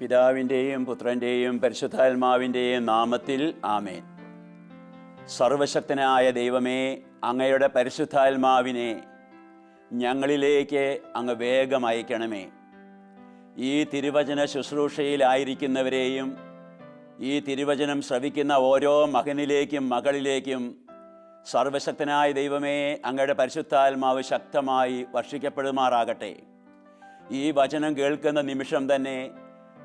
പിതാവിൻ്റെയും പുത്രൻ്റെയും പരിശുദ്ധാത്മാവിൻ്റെയും നാമത്തിൽ ആമേൻ. സർവശക്തനായ ദൈവമേ, അങ്ങയുടെ പരിശുദ്ധാത്മാവിനെ ഞങ്ങളിലേക്ക് അങ്ങ് വേഗം അയക്കണമേ. ഈ തിരുവചന ശുശ്രൂഷയിലായിരിക്കുന്നവരെയും ഈ തിരുവചനം ശ്രവിക്കുന്ന ഓരോ മകനിലേക്കും മകളിലേക്കും സർവശക്തനായ ദൈവമേ, അങ്ങയുടെ പരിശുദ്ധാത്മാവ് ശക്തമായി വർഷിക്കപ്പെടുമാറാകട്ടെ. ഈ വചനം കേൾക്കുന്ന നിമിഷം തന്നെ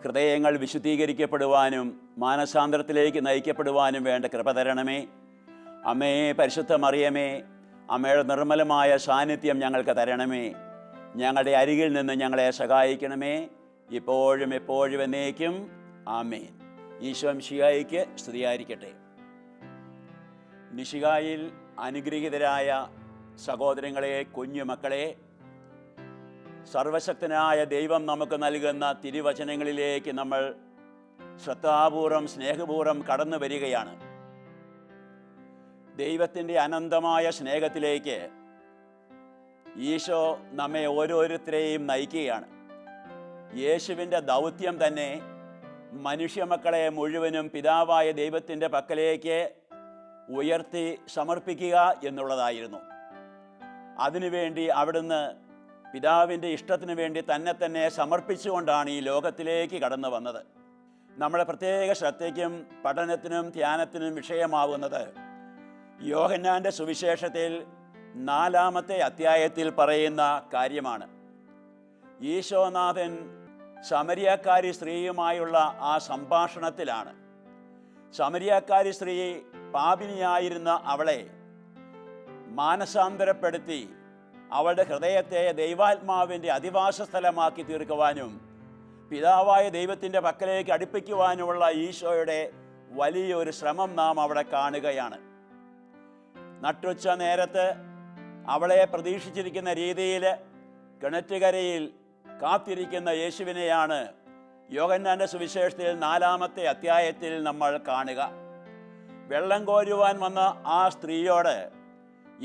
ഹൃദയങ്ങൾ വിശുദ്ധീകരിക്കപ്പെടുവാനും മാനസാന്തരത്തിലേക്ക് നയിക്കപ്പെടുവാനും വേണ്ട കൃപ തരണമേ. അമ്മേ, പരിശുദ്ധ മറിയമേ, അമ്മയുടെ നിർമ്മലമായ സാന്നിധ്യം ഞങ്ങൾക്ക് തരണമേ. ഞങ്ങളുടെ അരികിൽ നിന്ന് ഞങ്ങളെ സഹായിക്കണമേ, ഇപ്പോഴും എപ്പോഴും എന്നേക്കും. ആമേൻ. ഈശോ മിശിഹായിക്ക് സ്തുതിയായിരിക്കട്ടെ. മിശിഹായിൽ അനുഗ്രഹീതരായ സഹോദരങ്ങളെ, കുഞ്ഞുമക്കളെ, സർവശക്തനായ ദൈവം നമുക്ക് നൽകുന്ന തിരുവചനങ്ങളിലേക്ക് നമ്മൾ ശ്രദ്ധാപൂർവം സ്നേഹപൂർവ്വം കടന്നു വരികയാണ്. ദൈവത്തിൻ്റെ അനന്തമായ സ്നേഹത്തിലേക്ക് ഈശോ നമ്മെ ഓരോരുത്തരെയും നയിക്കുകയാണ്. യേശുവിൻ്റെ ദൗത്യം തന്നെ മനുഷ്യമക്കളെ മുഴുവനും പിതാവായ ദൈവത്തിൻ്റെ പക്കലേക്ക് ഉയർത്തി സമർപ്പിക്കുക എന്നുള്ളതായിരുന്നു. അതിനുവേണ്ടി അവിടുന്ന് പിതാവിൻ്റെ ഇഷ്ടത്തിന് വേണ്ടി തന്നെ സമർപ്പിച്ചുകൊണ്ടാണ് ഈ ലോകത്തിലേക്ക് കടന്നു വന്നത്. നമ്മുടെ പ്രത്യേക ശ്രദ്ധയ്ക്കും പഠനത്തിനും ധ്യാനത്തിനും വിഷയമാവുന്നത് യോഹന്നാൻ്റെ സുവിശേഷത്തിൽ 4-ാമത്തെ അധ്യായത്തിൽ പറയുന്ന കാര്യമാണ്. ഈശോനാഥൻ സമരിയാക്കാരി സ്ത്രീയുമായുള്ള ആ സംഭാഷണത്തിലാണ്. സമരിയാക്കാരി സ്ത്രീ പാപിനിയായിരുന്ന അവളെ മാനസാന്തരപ്പെടുത്തി അവളുടെ ഹൃദയത്തെ ദൈവാത്മാവിൻ്റെ അധിവാസ സ്ഥലമാക്കി തീർക്കുവാനും പിതാവായ ദൈവത്തിൻ്റെ പക്കലേക്ക് അടുപ്പിക്കുവാനുമുള്ള ഈശോയുടെ വലിയൊരു ശ്രമം നാം അവിടെ കാണുകയാണ്. നട്ടുച്ച നേരത്ത് അവളെ പ്രതീക്ഷിച്ചിരിക്കുന്ന രീതിയിൽ കിണറ്റുകരയിൽ കാത്തിരിക്കുന്ന യേശുവിനെയാണ് യോഹന്നാൻ്റെ സുവിശേഷത്തിൽ 4-ാമത്തെ അധ്യായത്തിൽ നമ്മൾ കാണുക. വെള്ളം കോരുവാൻ വന്ന ആ സ്ത്രീയോട്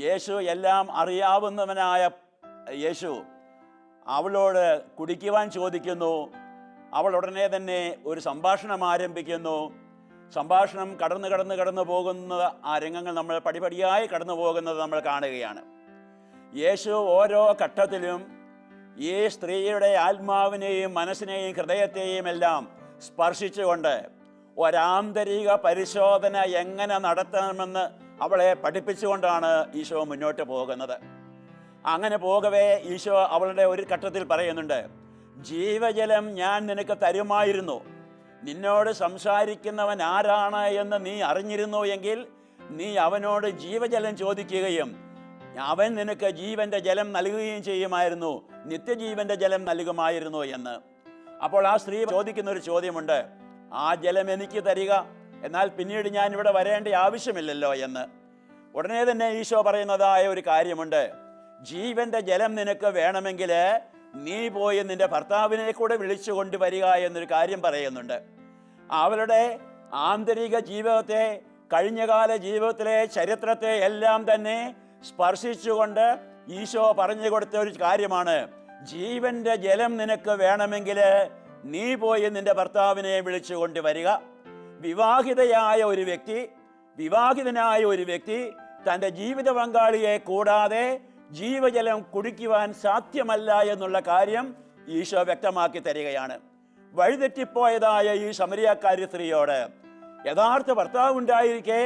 യേശു എല്ലാം അറിയാവുന്നവനായ യേശു അവളോട് കുടിക്കുവാൻ ചോദിക്കുന്നു. അവൾ ഉടനെ തന്നെ ഒരു സംഭാഷണം ആരംഭിക്കുന്നു. സംഭാഷണം കടന്നു പോകുന്ന ആ രംഗങ്ങൾ നമ്മൾ പടിപടിയായി കടന്നു പോകുന്നത് നമ്മൾ കാണുകയാണ്. യേശു ഓരോ ഘട്ടത്തിലും ഈ സ്ത്രീയുടെ ആത്മാവിനെയും മനസ്സിനെയും ഹൃദയത്തെയും എല്ലാം സ്പർശിച്ചുകൊണ്ട് ഒരാന്തരിക പരിശോധന എങ്ങനെ നടത്തണമെന്ന് അവളെ പഠിപ്പിച്ചുകൊണ്ടാണ് ഈശോ മുന്നോട്ട് പോകുന്നത്. അങ്ങനെ പോകവേ ഈശോ അവളുടെ ഒരു ഘട്ടത്തിൽ പറയുന്നുണ്ട്, ജീവജലം ഞാൻ നിനക്ക് തരുമായിരുന്നു. നിന്നോട് സംസാരിക്കുന്നവൻ ആരാണ് എന്ന് നീ അറിഞ്ഞിരുന്നു എങ്കിൽ നീ അവനോട് ജീവജലം ചോദിക്കുകയും അവൻ നിനക്ക് ജീവന്റെ ജലം നൽകുകയും ചെയ്യുമായിരുന്നു, നിത്യജീവന്റെ ജലം നൽകുമായിരുന്നു എന്ന്. അപ്പോൾ ആ സ്ത്രീ ചോദിക്കുന്ന ഒരു ചോദ്യമുണ്ട്, ആ ജലം എനിക്ക് തരിക, എന്നാൽ പിന്നീട് ഞാൻ ഇവിടെ വരേണ്ട ആവശ്യമില്ലല്ലോ എന്ന്. ഉടനെ തന്നെ ഈശോ പറയുന്നതായ ഒരു കാര്യമുണ്ട്, ജീവന്റെ ജലം നിനക്ക് വേണമെങ്കിൽ നീ പോയി നിന്റെ ഭർത്താവിനെ കൂടെ വിളിച്ചു കൊണ്ടുവരിക എന്നൊരു കാര്യം പറയുന്നുണ്ട്. അവളുടെ ആന്തരിക ജീവിതത്തെ, കഴിഞ്ഞകാല ജീവിതത്തിലെ ചരിത്രത്തെ എല്ലാം തന്നെ സ്പർശിച്ചുകൊണ്ട് ഈശോ പറഞ്ഞു കൊടുത്ത ഒരു കാര്യമാണ്, ജീവന്റെ ജലം നിനക്ക് വേണമെങ്കിൽ നീ പോയി നിന്റെ ഭർത്താവിനെ വിളിച്ചു കൊണ്ടുവരിക. വിവാഹിതനായ ഒരു വ്യക്തി തൻ്റെ ജീവിത പങ്കാളിയെ കൂടാതെ ജീവജലം കുടിക്കുവാൻ സാധ്യമല്ല എന്നുള്ള കാര്യം ഈശോ വ്യക്തമാക്കി തരികയാണ്. വഴിതെറ്റിപ്പോയതായ ഈ സമരിയാക്കാരി സ്ത്രീയോട് യഥാർത്ഥ ഭർത്താവ് ഉണ്ടായിരിക്കെ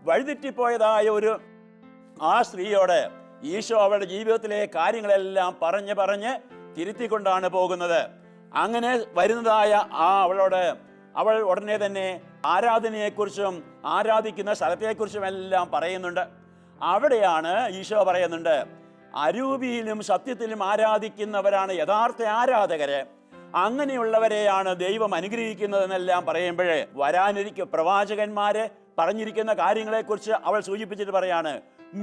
വഴിതെറ്റിപ്പോയതായ ആ സ്ത്രീയോട് ഈശോ അവളുടെ ജീവിതത്തിലെ കാര്യങ്ങളെല്ലാം പറഞ്ഞ് തിരുത്തിക്കൊണ്ടാണ് പോകുന്നത്. അങ്ങനെ വരുന്നതായ അവൾ ഉടനെ തന്നെ ആരാധനയെക്കുറിച്ചും ആരാധിക്കുന്ന സ്ഥലത്തെക്കുറിച്ചും എല്ലാം പറയുന്നുണ്ട്. അവിടെയാണ് ഈശോ പറയുന്നുണ്ട്, അരൂപിയിലും സത്യത്തിലും ആരാധിക്കുന്നവരാണ് യഥാർത്ഥ ആരാധകര്, അങ്ങനെയുള്ളവരെയാണ് ദൈവം അനുഗ്രഹിക്കുന്നതെന്നെല്ലാം പറയുമ്പോഴേ വരാനിരിക്കും പ്രവാചകന്മാര് പറഞ്ഞിരിക്കുന്ന കാര്യങ്ങളെക്കുറിച്ച് അവൾ സൂചിപ്പിച്ചിട്ട് പറയാണ്,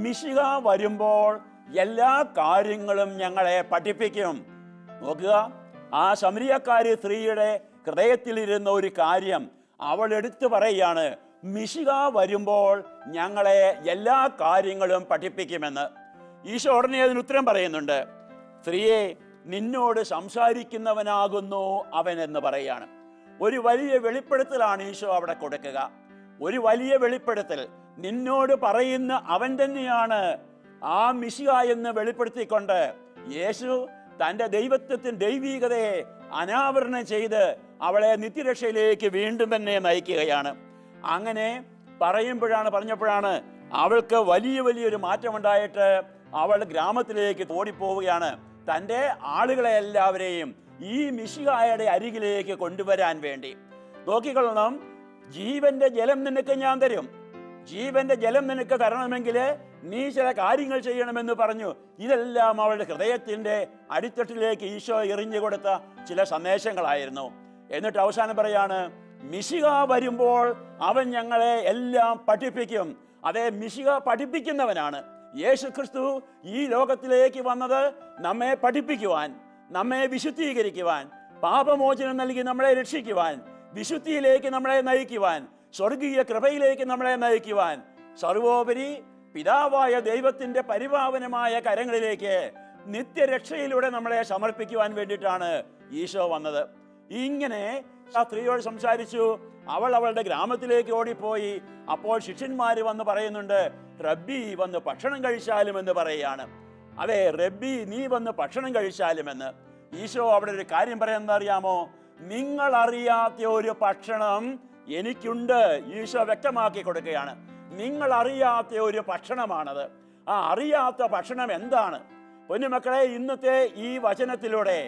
മിശിഹ വരുമ്പോൾ എല്ലാ കാര്യങ്ങളും ഞങ്ങളെ പഠിപ്പിക്കും. നോക്കുക, ആ സമരിയാക്കാരി സ്ത്രീയുടെ ഹൃദയത്തിലിരുന്ന ഒരു കാര്യം അവൾ എടുത്തു പറയുകയാണ്, മിശിഹ വരുമ്പോൾ ഞങ്ങളെ എല്ലാ കാര്യങ്ങളും പഠിപ്പിക്കുമെന്ന്. ഈശോ ഉടനെ അതിന് ഉത്തരം പറയുന്നുണ്ട്, സ്ത്രീയെ, നിന്നോട് സംസാരിക്കുന്നവനാകുന്നു അവൻ എന്ന് പറയാണ്. ഒരു വലിയ വെളിപ്പെടുത്തലാണ് ഈശോ അവിടെ കൊടുക്കുക. ഒരു വലിയ വെളിപ്പെടുത്തൽ നിന്നോട് പറയുന്ന അവൻ തന്നെയാണ് ആ മിശിഹ എന്ന് വെളിപ്പെടുത്തിക്കൊണ്ട് യേശു തൻ്റെ ദൈവീകതയെ അനാവരണം ചെയ്ത് അവളെ നിത്യരക്ഷയിലേക്ക് വീണ്ടും തന്നെ നയിക്കുകയാണ്. അങ്ങനെ പറഞ്ഞപ്പോഴാണ് അവൾക്ക് വലിയൊരു മാറ്റമുണ്ടായിട്ട് അവൾ ഗ്രാമത്തിലേക്ക് ഓടിപ്പോവുകയാണ്. തൻ്റെ ആളുകളെ എല്ലാവരെയും ഈ മിശിഹായുടെ അരികിലേക്ക് കൊണ്ടുവരാൻ വേണ്ടി. നോക്കിക്കൊള്ളണം, ജീവന്റെ ജലം നിനക്ക് ഞാൻ തരും. ജീവന്റെ ജലം നിനക്ക് തരണമെങ്കിൽ നീ ചില കാര്യങ്ങൾ ചെയ്യണമെന്ന് പറഞ്ഞു. ഇതെല്ലാം അവളുടെ ഹൃദയത്തിന്റെ അടിത്തട്ടിലേക്ക് ഈശോ എറിഞ്ഞു കൊടുത്ത ചില സന്ദേശങ്ങളായിരുന്നു. എന്നിട്ട് അവസാനം പറയാണ്, മിശിഹ വരുമ്പോൾ അവൻ ഞങ്ങളെ എല്ലാം പഠിപ്പിക്കും. അതേ, മിശിഹ പഠിപ്പിക്കുന്നവനാണ്. യേശു ക്രിസ്തു ഈ ലോകത്തിലേക്ക് വന്നത് നമ്മെ പഠിപ്പിക്കുവാൻ, നമ്മെ വിശുദ്ധീകരിക്കുവാൻ, പാപമോചനം നൽകി നമ്മളെ രക്ഷിക്കുവാൻ, വിശുദ്ധിയിലേക്ക് നമ്മളെ നയിക്കുവാൻ, സ്വർഗീയ കൃപയിലേക്ക് നമ്മളെ നയിക്കുവാൻ, സർവോപരി പിതാവായ ദൈവത്തിന്റെ പരിപാവനമായ കരങ്ങളിലേക്ക് നിത്യരക്ഷയിലൂടെ നമ്മളെ സമർപ്പിക്കുവാൻ വേണ്ടിയിട്ടാണ് ഈശോ വന്നത്. ഇങ്ങനെ ആ സ്ത്രീയോട് സംസാരിച്ചു. അവൾ അവളുടെ ഗ്രാമത്തിലേക്ക് ഓടിപ്പോയി. അപ്പോൾ ശിഷ്യന്മാർ വന്ന് പറയുന്നുണ്ട്, റബ്ബി വന്ന് ഭക്ഷണം കഴിച്ചാലും എന്ന് പറയുകയാണ്. അതെ, റബ്ബി നീ വന്ന് ഭക്ഷണം കഴിച്ചാലുമെന്ന്. ഈശോ അവിടെ ഒരു കാര്യം പറയുന്നത് അറിയാമോ? നിങ്ങൾ അറിയാത്ത ഒരു ഭക്ഷണം എനിക്കുണ്ട്. ഈശോ വ്യക്തമാക്കി കൊടുക്കുകയാണ്. നിങ്ങൾ അറിയാത്ത ഒരു ഭക്ഷണമാണത്. ആ അറിയാത്ത ഭക്ഷണം എന്താണ്? പൊന്നുമക്കളെ, ഇന്നത്തെ ഈ വചനത്തിലൂടെ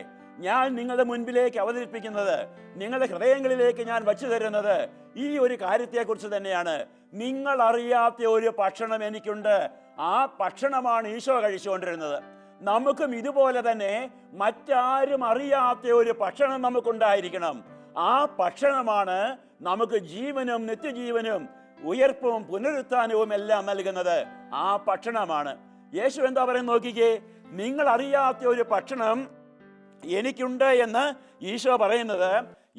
ഞാൻ നിങ്ങളുടെ മുൻപിലേക്ക് അവതരിപ്പിക്കുന്നത്, നിങ്ങളുടെ ഹൃദയങ്ങളിലേക്ക് ഞാൻ വച്ചു തരുന്നത് ഈ ഒരു കാര്യത്തെക്കുറിച്ച് തന്നെയാണ്. നിങ്ങൾ അറിയാത്ത ഒരു ഭക്ഷണം എനിക്കുണ്ട്. ആ ഭക്ഷണമാണ് ഈശോ കഴിച്ചുകൊണ്ടിരുന്നത്. നമുക്കും ഇതുപോലെ തന്നെ മറ്റാരും അറിയാത്ത ഒരു ഭക്ഷണം നമുക്കുണ്ടായിരിക്കണം. ആ ഭക്ഷണമാണ് നമുക്ക് ജീവനും നിത്യജീവനും ഉയർപ്പും പുനരുത്ഥാനവും എല്ലാം നൽകുന്നത്. ആ ഭക്ഷണമാണ്. യേശു എന്താ പറയുന്നത് നോക്കിക്കേ, നിങ്ങൾ അറിയാത്ത ഒരു ഭക്ഷണം എനിക്കുണ്ട് എന്ന് ഈശോ പറയുന്നത്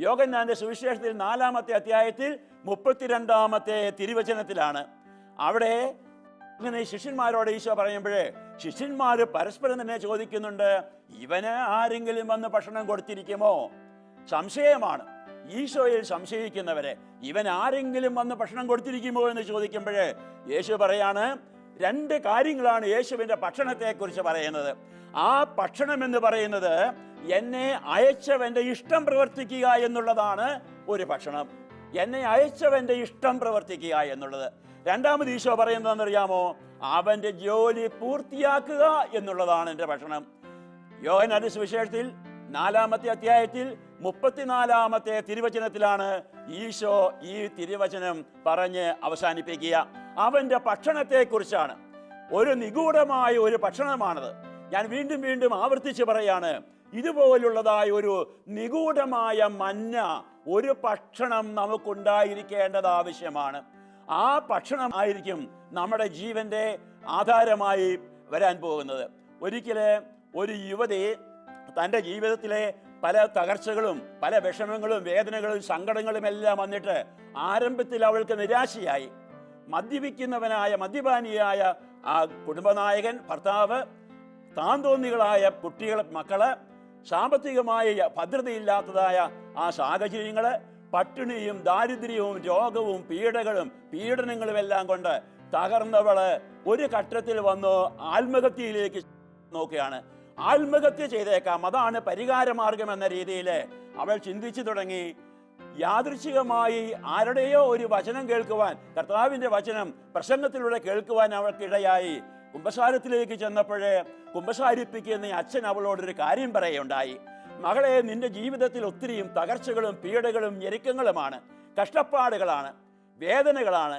യോഹന്നാന്റെ സുവിശേഷത്തിൽ 4-ാമത്തെ അധ്യായത്തിൽ 32-ാമത്തെ തിരുവചനത്തിലാണ്. അവിടെ അങ്ങനെ ശിഷ്യന്മാരോട് ഈശോ പറയുമ്പോഴേ ശിഷ്യന്മാർ പരസ്പരം തന്നെ ചോദിക്കുന്നുണ്ട്, ഇവന് ആരെങ്കിലും വന്ന് ഭക്ഷണം കൊടുത്തിരിക്കുമോ? സംശയമാണ്. ഈശോയിൽ സംശയിക്കുന്നവരെ ഇവൻ ആരെങ്കിലും വന്ന് ഭക്ഷണം കൊടുത്തിരിക്കുമോ എന്ന് ചോദിക്കുമ്പോഴേ യേശു പറയാണ്, 2 കാര്യങ്ങളാണ് യേശുവിൻ്റെ ഭക്ഷണത്തെക്കുറിച്ച് പറയുന്നത്. ആ ഭക്ഷണം എന്ന് പറയുന്നത് എന്നെ അയച്ചവന്റെ ഇഷ്ടം പ്രവർത്തിക്കുക എന്നുള്ളതാണ് ഒരു ഭക്ഷണം. എന്നെ അയച്ചവന്റെ ഇഷ്ടം പ്രവർത്തിക്കുക എന്നുള്ളത്. രണ്ടാമത് ഈശോ പറയുന്നതെന്നറിയാമോ? അവന്റെ ജോലി പൂർത്തിയാക്കുക എന്നുള്ളതാണ് എൻ്റെ ഭക്ഷണം. യോഹന്നാന്റെ സുവിശേഷത്തിൽ 4-ാമത്തെ അധ്യായത്തിൽ 34-ാമത്തെ തിരുവചനത്തിലാണ് ഈശോ ഈ തിരുവചനം പറഞ്ഞ് അവസാനിപ്പിക്കുക. അവന്റെ ഭക്ഷണത്തെക്കുറിച്ചാണ്. ഒരു നിഗൂഢമായ ഒരു ഭക്ഷണമാണത്. ഞാൻ വീണ്ടും ആവർത്തിച്ച് പറയാണ്, ഇതുപോലുള്ളതായ ഒരു നിഗൂഢമായ മന്ന ഒരു ഭക്ഷണം നമുക്കുണ്ടായിരിക്കേണ്ടത് ആവശ്യമാണ്. ആ ഭക്ഷണം ആയിരിക്കും നമ്മുടെ ജീവന്റെ ആധാരമായി വരാൻ പോകുന്നത്. ഒരിക്കല് ഒരു യുവതി തൻ്റെ ജീവിതത്തിലെ പല തകർച്ചകളും പല വിഷമങ്ങളും വേദനകളും സങ്കടങ്ങളും എല്ലാം വന്നിട്ട് ആരംഭത്തിൽ അവൾക്ക് നിരാശയായി. മദ്യപാനിയായ ആ കുടുംബനായകൻ, ഭർത്താവ്, താന്തോന്നികളായ മക്കള്, സാമ്പത്തികമായ ഭദ്രതയില്ലാത്തതായ ആ സാഹചര്യങ്ങള്, പട്ടിണിയും ദാരിദ്ര്യവും രോഗവും പീഡനങ്ങളും എല്ലാം കൊണ്ട് തകർന്നവള് ഒരു ഘട്ടത്തിൽ വന്നു ആത്മഹത്യയിലേക്ക് നോക്കുകയാണ്. ആത്മഹത്യ ചെയ്തേക്കാം, അതാണ് പരിഹാരമാർഗം എന്ന രീതിയിൽ അവൾ ചിന്തിച്ചു തുടങ്ങി. യാദൃച്ഛികമായി ആരുടെയോ ഒരു വചനം കേൾക്കുവാൻ, കർത്താവിൻ്റെ വചനം പ്രസംഗത്തിലൂടെ കേൾക്കുവാൻ അവൾക്കിടയായി. കുമ്പസാരത്തിലേക്ക് ചെന്നപ്പോഴേ കുമ്പസാരിപ്പിക്കുന്ന അച്ഛൻ അവളോടൊരു കാര്യം പറയുകയുണ്ടായി. മകളെ, നിന്റെ ജീവിതത്തിൽ ഒത്തിരിയും തകർച്ചകളും പീഡകളും ഞെരുക്കങ്ങളുമാണ്, കഷ്ടപ്പാടുകളാണ്, വേദനകളാണ്.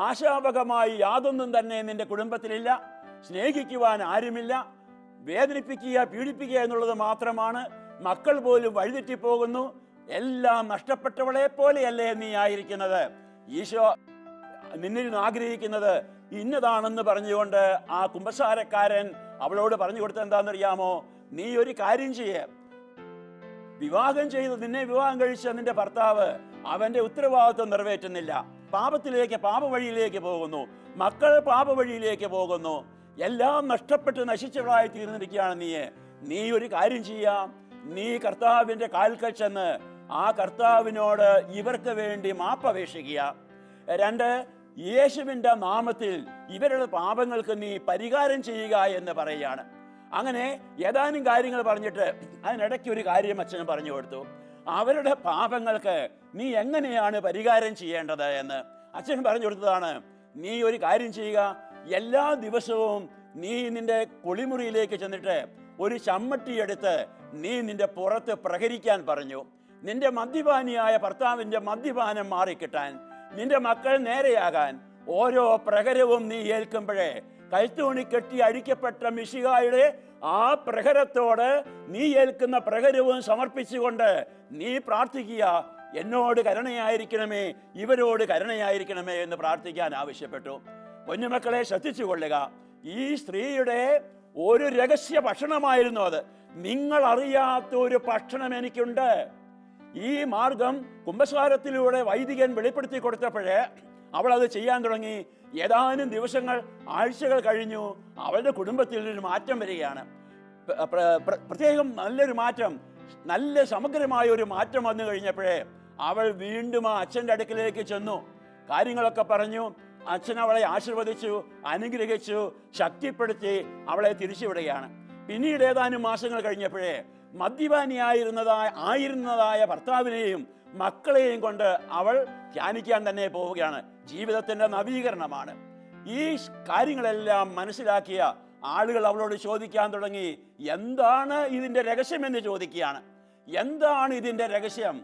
ആശാവഹമായി യാതൊന്നും തന്നെ നിന്റെ കുടുംബത്തിലില്ല. സ്നേഹിക്കുവാൻ ആരുമില്ല. വേദനിപ്പിക്കുക, പീഡിപ്പിക്കുക എന്നുള്ളത് മാത്രമാണ്. മക്കൾ പോലും വഴിതെറ്റിപ്പോകുന്നു. എല്ലാം നഷ്ടപ്പെട്ടവളെ പോലെയല്ലേ നീ ആയിരിക്കുന്നത്? ഈശോ നിന്നിൽ നിന്ന് ആഗ്രഹിക്കുന്നത് ഇന്നതാണെന്ന് പറഞ്ഞുകൊണ്ട് ആ കുമ്പസാരക്കാരൻ അവളോട് പറഞ്ഞു കൊടുത്തത് എന്താണെന്നറിയാമോ? നീ ഒരു കാര്യം ചെയ്യേ, നിന്നെ വിവാഹം കഴിച്ച നിന്റെ ഭർത്താവ് അവന്റെ ഉത്തരവാദിത്വം നിറവേറ്റുന്നില്ല. പാപവഴിയിലേക്ക് പോകുന്നു. മക്കൾ പാപവഴിയിലേക്ക് പോകുന്നു. എല്ലാം നഷ്ടപ്പെട്ട് നശിച്ചവളായി തീർന്നിരിക്കുകയാണ് നീ ഒരു കാര്യം ചെയ്യാം. നീ കർത്താവിൻ്റെ കാൽക്കൽ ചെന്ന് ആ കർത്താവിനോട് ഇവർക്ക് വേണ്ടി മാപ്പപേക്ഷിക്കുക. 2, യേശുവിൻ്റെ നാമത്തിൽ ഇവരുടെ പാപങ്ങൾക്ക് നീ പരിഹാരം ചെയ്യുക എന്ന് പറയുകയാണ്. അങ്ങനെ ഏതാനും കാര്യങ്ങൾ പറഞ്ഞിട്ട് അതിനിടയ്ക്ക് ഒരു കാര്യം അച്ഛൻ പറഞ്ഞു കൊടുത്തു. അവരുടെ പാപങ്ങൾക്ക് നീ എങ്ങനെയാണ് പരിഹാരം ചെയ്യേണ്ടത് എന്ന് അച്ഛൻ പറഞ്ഞു കൊടുത്തതാണ്. നീ ഒരു കാര്യം ചെയ്യുക, എല്ലാ ദിവസവും നീ നിന്റെ കുളിമുറിയിലേക്ക് ചെന്നിട്ട് ഒരു ചമ്മട്ടി എടുത്ത് നീ നിന്റെ പുറത്ത് പ്രഹരിക്കാൻ പറഞ്ഞു. നിന്റെ മദ്യപാനിയായ ഭർത്താവിൻ്റെ മദ്യപാനം മാറിക്കിട്ടാൻ, നിന്റെ മക്കൾ നേരെയാകാൻ ഓരോ പ്രഹരവും നീ ഏൽക്കുമ്പോഴേ കൈത്തൂണി കെട്ടി അഴിക്കപ്പെട്ട മിശിഹായുടെ ആ പ്രഹരത്തോട് നീ ഏൽക്കുന്ന പ്രഹരവും സമർപ്പിച്ചുകൊണ്ട് നീ പ്രാർത്ഥിക്കുക, എന്നോട് കരുണയായിരിക്കണമേ, ഇവരോട് കരുണയായിരിക്കണമേ എന്ന് പ്രാർത്ഥിക്കാൻ ആവശ്യപ്പെട്ടു. കുഞ്ഞുമക്കളെ ശ്രദ്ധിച്ചു കൊള്ളുക, ഈ സ്ത്രീയുടെ ഒരു രഹസ്യ ഭക്ഷണമായിരുന്നു അത്. നിങ്ങൾ അറിയാത്ത ഒരു ഭക്ഷണം എനിക്കുണ്ട്. ഈ മാർഗം കുംഭസാരത്തിലൂടെ വൈദികൻ വെളിപ്പെടുത്തി കൊടുത്തപ്പോഴേ അവൾ അത് ചെയ്യാൻ തുടങ്ങി. ഏതാനും ദിവസങ്ങൾ, ആഴ്ചകൾ കഴിഞ്ഞു. അവളുടെ കുടുംബത്തിൽ ഒരു മാറ്റം വരികയാണ്. പ്രത്യേകം നല്ലൊരു മാറ്റം, നല്ല സമഗ്രമായ ഒരു മാറ്റം വന്നു കഴിഞ്ഞപ്പോഴേ അവൾ വീണ്ടും ആ അച്ഛൻ്റെ അടുക്കിലേക്ക് ചെന്നു. കാര്യങ്ങളൊക്കെ പറഞ്ഞു. അച്ഛൻ അവളെ ആശീർവദിച്ചു, അനുഗ്രഹിച്ചു, ശക്തിപ്പെടുത്തി അവളെ വിടുകയാണ്. പിന്നീട് ഏതാനും മാസങ്ങൾ കഴിഞ്ഞപ്പോഴേ മദ്യപാനിയായിരുന്നതായ ഭർത്താവിനെയും മക്കളെയും കൊണ്ട് അവൾ ധ്യാനിക്കാൻ തന്നെ പോവുകയാണ്. ജീവിതത്തിൻ്റെ നവീകരണമാണ്. ഈ കാര്യങ്ങളെല്ലാം മനസ്സിലാക്കിയ ആളുകൾ അവളോട് ചോദിക്കാൻ തുടങ്ങി, എന്താണ് ഇതിൻ്റെ രഹസ്യമെന്ന് ചോദിക്കുകയാണ്. എന്താണ് ഇതിൻ്റെ രഹസ്യം?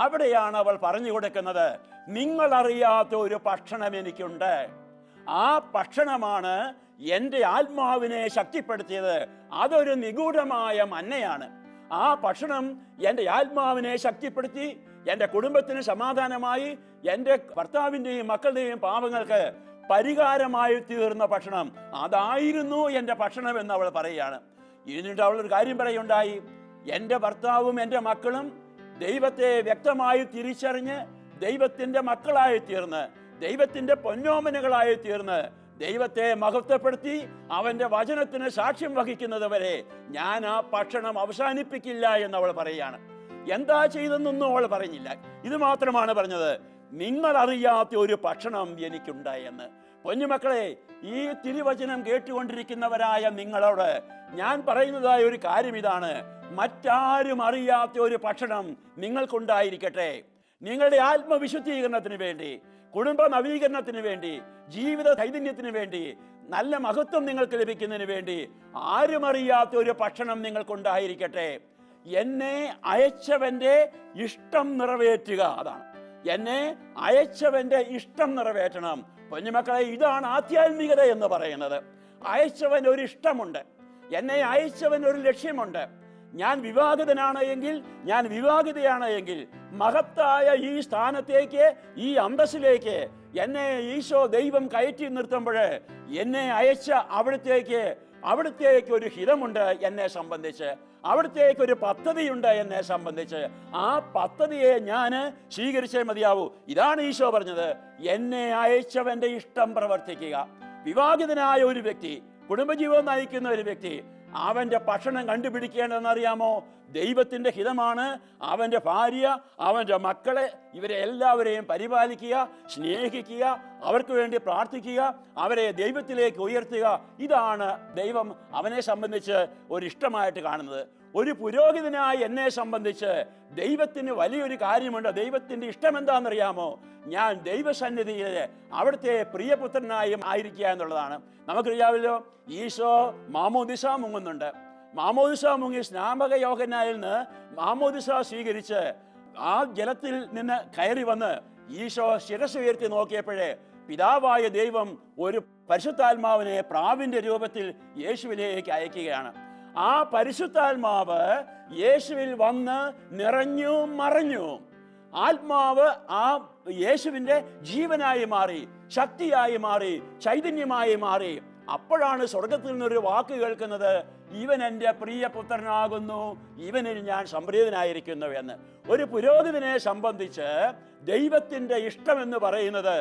അവിടെയാണ് അവൾ പറഞ്ഞു കൊടുക്കുന്നത്, നിങ്ങൾ അറിയാത്ത ഒരു ഭക്ഷണം എനിക്കുണ്ട്. ആ ഭക്ഷണമാണ് എൻ്റെ ആത്മാവിനെ ശക്തിപ്പെടുത്തിയത്. അതൊരു നിഗൂഢമായ മന്നയാണ്. ആ ഭക്ഷണം എൻ്റെ ആത്മാവിനെ ശക്തിപ്പെടുത്തി, എൻ്റെ കുടുംബത്തിന് സമാധാനമായി, എൻ്റെ ഭർത്താവിൻ്റെയും മക്കളുടെയും പാപങ്ങൾക്ക് പരിഹാരമായി തീർന്ന ഭക്ഷണം അതായിരുന്നു എൻ്റെ ഭക്ഷണം എന്ന് അവൾ പറയുകയാണ്. എന്നിട്ട് അവളൊരു കാര്യം പറയുണ്ടായി, എൻ്റെ ഭർത്താവും എൻ്റെ മക്കളും ദൈവത്തെ വ്യക്തമായി തിരിച്ചറിഞ്ഞ് ദൈവത്തിൻ്റെ മക്കളായി തീർന്ന്, ദൈവത്തിൻ്റെ പൊന്നോമനകളായി തീർന്ന്, ദൈവത്തെ മഹത്വപ്പെടുത്തി അവൻ്റെ വചനത്തിന് സാക്ഷ്യം വഹിക്കുന്നത് വരെ ഞാൻ ആ ഭക്ഷണം അവസാനിപ്പിക്കില്ല എന്ന് അവൾ പറയുകയാണ്. എന്താ ചെയ്തെന്നൊന്നും അവൾ പറഞ്ഞില്ല. ഇത് മാത്രമാണ് പറഞ്ഞത്, നിങ്ങൾ അറിയാത്ത ഒരു ഭക്ഷണം എനിക്കുണ്ട് എന്ന്. പൊന്നുമക്കളെ, ഈ തിരുവചനം കേട്ടുകൊണ്ടിരിക്കുന്നവരായ നിങ്ങളോട് ഞാൻ പറയുന്നതായ ഒരു കാര്യം ഇതാണ്, മറ്റാരും അറിയാത്ത ഒരു ഭക്ഷണം നിങ്ങൾക്കുണ്ടായിരിക്കട്ടെ. നിങ്ങളുടെ ആത്മവിശുദ്ധീകരണത്തിന് വേണ്ടി, കുടുംബ നവീകരണത്തിന് വേണ്ടി, ജീവിത ചൈതന്യത്തിന് വേണ്ടി, നല്ല മഹത്വം നിങ്ങൾക്ക് ലഭിക്കുന്നതിന് വേണ്ടി ആരും അറിയാത്ത ഒരു ഭക്ഷണം നിങ്ങൾക്കുണ്ടായിരിക്കട്ടെ. എന്നെ അയച്ചവൻ്റെ ഇഷ്ടം നിറവേറ്റുക. അതാണ്, എന്നെ അയച്ചവൻ്റെ ഇഷ്ടം നിറവേറ്റണം. പൊന്നുമക്കളെ, ഇതാണ് ആധ്യാത്മികത എന്ന് പറയുന്നത്. അയച്ചവൻ ഒരു ഇഷ്ടമുണ്ട്, എന്നെ അയച്ചവൻ ഒരു ലക്ഷ്യമുണ്ട്. ഞാൻ വിവാഹിതനാണ് എങ്കിൽ, ഞാൻ വിവാഹിതയാണ് എങ്കിൽ, മഹത്തായ ഈ സ്ഥാനത്തേക്ക്, ഈ അന്തസ്സിലേക്ക് എന്നെ ഈശോ ദൈവം കയറ്റി നിർത്തുമ്പോൾ എന്നെ അയച്ച അവിടത്തേക്ക് ഒരു ഹിതമുണ്ട് എന്നെ സംബന്ധിച്ച്, അവിടത്തേക്ക് ഒരു പദ്ധതിയുണ്ട് എന്നെ സംബന്ധിച്ച്. ആ പദ്ധതിയെ ഞാൻ സ്വീകരിച്ചേ മതിയാവൂ. ഇതാണ് ഈശോ പറഞ്ഞത്, എന്നെ അയച്ചവൻ്റെ ഇഷ്ടം പ്രവർത്തിക്കുക. വിവാഹിതനായ ഒരു വ്യക്തി, കുടുംബജീവിതം നയിക്കുന്ന ഒരു വ്യക്തി, അവൻ്റെ ഭക്ഷണം കണ്ടുപിടിക്കേണ്ടതെന്നറിയാമോ? ദൈവത്തിൻ്റെ ഹിതമാണ്. അവൻ്റെ ഭാര്യ, അവൻ്റെ മക്കളെ, ഇവരെ എല്ലാവരെയും പരിപാലിക്കുക, സ്നേഹിക്കുക, അവർക്ക് വേണ്ടി പ്രാർത്ഥിക്കുക, അവരെ ദൈവത്തിലേക്ക് ഉയർത്തുക. ഇതാണ് ദൈവം അവനെ സംബന്ധിച്ച് ഒരു ഇഷ്ടമായിട്ട് കാണുന്നത്. ഒരു പുരോഹിതനായി എന്നെ സംബന്ധിച്ച് ദൈവത്തിന് വലിയൊരു കാര്യമുണ്ട്. ദൈവത്തിൻ്റെ ഇഷ്ടം എന്താണെന്നറിയാമോ? ഞാൻ ദൈവസന്നിധിയിൽ അവിടുത്തെ പ്രിയപുത്രനായും ആയിരിക്കുക എന്നുള്ളതാണ്. നമുക്കറിയാമല്ലോ, ഈശോ മാമോദിസ മുങ്ങുന്നുണ്ട്. മാമോദിസ മുങ്ങി സ്നാപക യോഹന്നാനിൽ നിന്ന് മാമോദിസ സ്വീകരിച്ച് ആ ജലത്തിൽ നിന്ന് കയറി വന്ന് ഈശോ ശിരസ് ഉയർത്തി നോക്കിയപ്പോഴേ പിതാവായ ദൈവം ഒരു പരിശുദ്ധാത്മാവിനെ പ്രാവിൻ്റെ രൂപത്തിൽ യേശുവിലേക്ക് അയക്കുകയാണ്. ആ പരിശുദ്ധാത്മാവ് യേശുവിൽ വന്ന് നിറഞ്ഞു മറഞ്ഞു. ആത്മാവ് ആ യേശുവിൻ്റെ ജീവനായി മാറി, ശക്തിയായി മാറി, ചൈതന്യമായി മാറി. അപ്പോഴാണ് സ്വർഗത്തിൽ നിന്നൊരു വാക്ക് കേൾക്കുന്നത്, ഇവൻ എൻ്റെ പ്രിയപുത്രനാകുന്നു, ഇവനിൽ ഞാൻ സംപ്രീതനായിരിക്കുന്നു എന്ന്. ഒരു പുരോഹിതനെ സംബന്ധിച്ച് ദൈവത്തിൻ്റെ ഇഷ്ടമെന്ന് പറയുന്നത്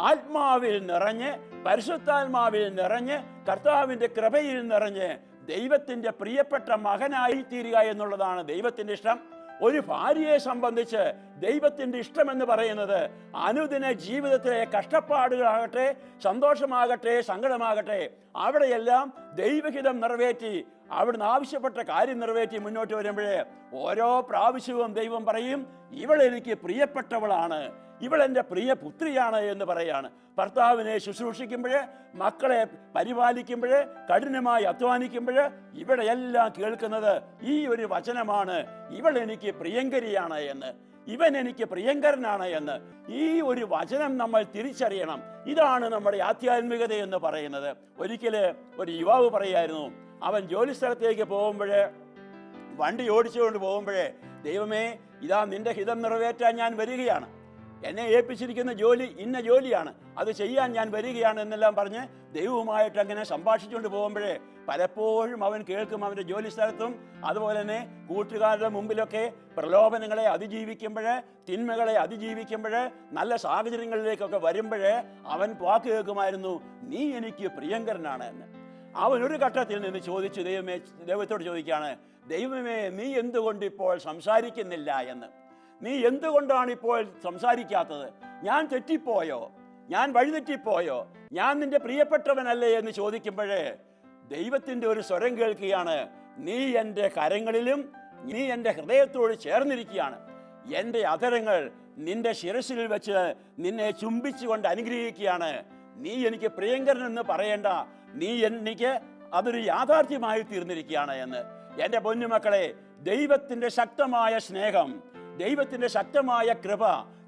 ആത്മാവിൽ നിറഞ്ഞ്, പരിശുദ്ധാത്മാവിൽ നിറഞ്ഞ്, കർത്താവിൻ്റെ കൃപയിൽ നിറഞ്ഞ്, ദൈവത്തിൻ്റെ പ്രിയപ്പെട്ട മകനായി തീരുക എന്നുള്ളതാണ് ദൈവത്തിൻ്റെ ഇഷ്ടം. ഒരു ഭാര്യയെ സംബന്ധിച്ച് ദൈവത്തിൻ്റെ ഇഷ്ടമെന്ന് പറയുന്നത് അനുദിന ജീവിതത്തിലെ കഷ്ടപ്പാടുകളാകട്ടെ, സന്തോഷമാകട്ടെ, സങ്കടമാകട്ടെ, അവിടെയെല്ലാം ദൈവഹിതം നിറവേറ്റി അവിടുന്ന് ആവശ്യപ്പെട്ട കാര്യം നിറവേറ്റി മുന്നോട്ട് വരുമ്പോഴേ ഓരോ പ്രാവശ്യവും ദൈവം പറയും, ഇവളെനിക്ക് പ്രിയപ്പെട്ടവളാണ്, ഇവളെൻ്റെ പ്രിയ പുത്രിയാണ് എന്ന് പറയാണ്. ഭർത്താവിനെ ശുശ്രൂഷിക്കുമ്പോൾ, മക്കളെ പരിപാലിക്കുമ്പോൾ, കഠിനമായി അധ്വാനിക്കുമ്പോൾ ഇവിടെയെല്ലാം കേൾക്കുന്നത് ഈ ഒരു വചനമാണ്, ഇവൾ എനിക്ക് പ്രിയങ്കരിയാണ് എന്ന്, ഇവൻ എനിക്ക് പ്രിയങ്കരനാണ് എന്ന്. ഈ ഒരു വചനം നമ്മൾ തിരിച്ചറിയണം. ഇതാണ് നമ്മുടെ ആധ്യാത്മികത എന്ന് പറയുന്നത്. ഒരിക്കൽ ഒരു യുവാവ് പറയായിരുന്നു, അവൻ ജോലി സ്ഥലത്തേക്ക് പോകുമ്പോൾ, വണ്ടി ഓടിച്ചുകൊണ്ട് പോകുമ്പോഴേ, ദൈവമേ, ഇതാ നിന്റെ ഹിതം നിറവേറ്റാൻ ഞാൻ വരികയാണ്, എന്നെ ഏൽപ്പിച്ചിരിക്കുന്ന ജോലി ഇന്ന ജോലിയാണ്, അത് ചെയ്യാൻ ഞാൻ വരികയാണ് എന്നെല്ലാം പറഞ്ഞ് ദൈവവുമായിട്ട് അങ്ങനെ സംഭാഷിച്ചുകൊണ്ട് പോകുമ്പോഴേ പലപ്പോഴും അവൻ കേൾക്കും, അവൻ്റെ ജോലി സ്ഥലത്തും അതുപോലെ തന്നെ കൂട്ടുകാരുടെ മുമ്പിലൊക്കെ പ്രലോഭനങ്ങളെ അതിജീവിക്കുമ്പോൾ, തിന്മകളെ അതിജീവിക്കുമ്പോൾ, നല്ല സാഹചര്യങ്ങളിലേക്കൊക്കെ വരുമ്പോൾ അവൻ വാക്ക് കേൾക്കുമായിരുന്നു, നീ എനിക്ക് പ്രിയങ്കരനാണ് എന്ന്. അവൻ ഒരു ഘട്ടത്തിൽ നിന്ന് ചോദിച്ചു, ദൈവത്തോട് ചോദിക്കുകയാണ്, ദൈവമേ, നീ എന്തുകൊണ്ട് ഇപ്പോൾ സംസാരിക്കുന്നില്ല എന്ന്, നീ എന്തുകൊണ്ടാണ് ഇപ്പോൾ സംസാരിക്കാത്തത്? ഞാൻ തെറ്റിപ്പോയോ? ഞാൻ വഴിതെറ്റിപ്പോയോ? ഞാൻ നിന്റെ പ്രിയപ്പെട്ടവനല്ലേ എന്ന് ചോദിക്കുമ്പോഴേ ദൈവത്തിൻ്റെ ഒരു സ്വരം കേൾക്കുകയാണ്, നീ എൻ്റെ കരങ്ങളിലും നീ എൻ്റെ ഹൃദയത്തോട് ചേർന്നിരിക്കുകയാണ്, എൻ്റെ അധരങ്ങൾ നിന്റെ ശിരസിൽ വെച്ച് നിന്നെ ചുംബിച്ചുകൊണ്ട് അനുഗ്രഹിക്കുകയാണ്, നീ എനിക്ക് പ്രിയങ്കരൻ എന്ന് പറയേണ്ട, നീ എനിക്ക് അതൊരു യാഥാർത്ഥ്യമായി തീർന്നിരിക്കുകയാണ് എന്ന്. എൻ്റെ പൊന്നുമക്കളെ, ദൈവത്തിൻ്റെ ശക്തമായ സ്നേഹം, ദൈവത്തിൻ്റെ ശക്തമായ കൃപ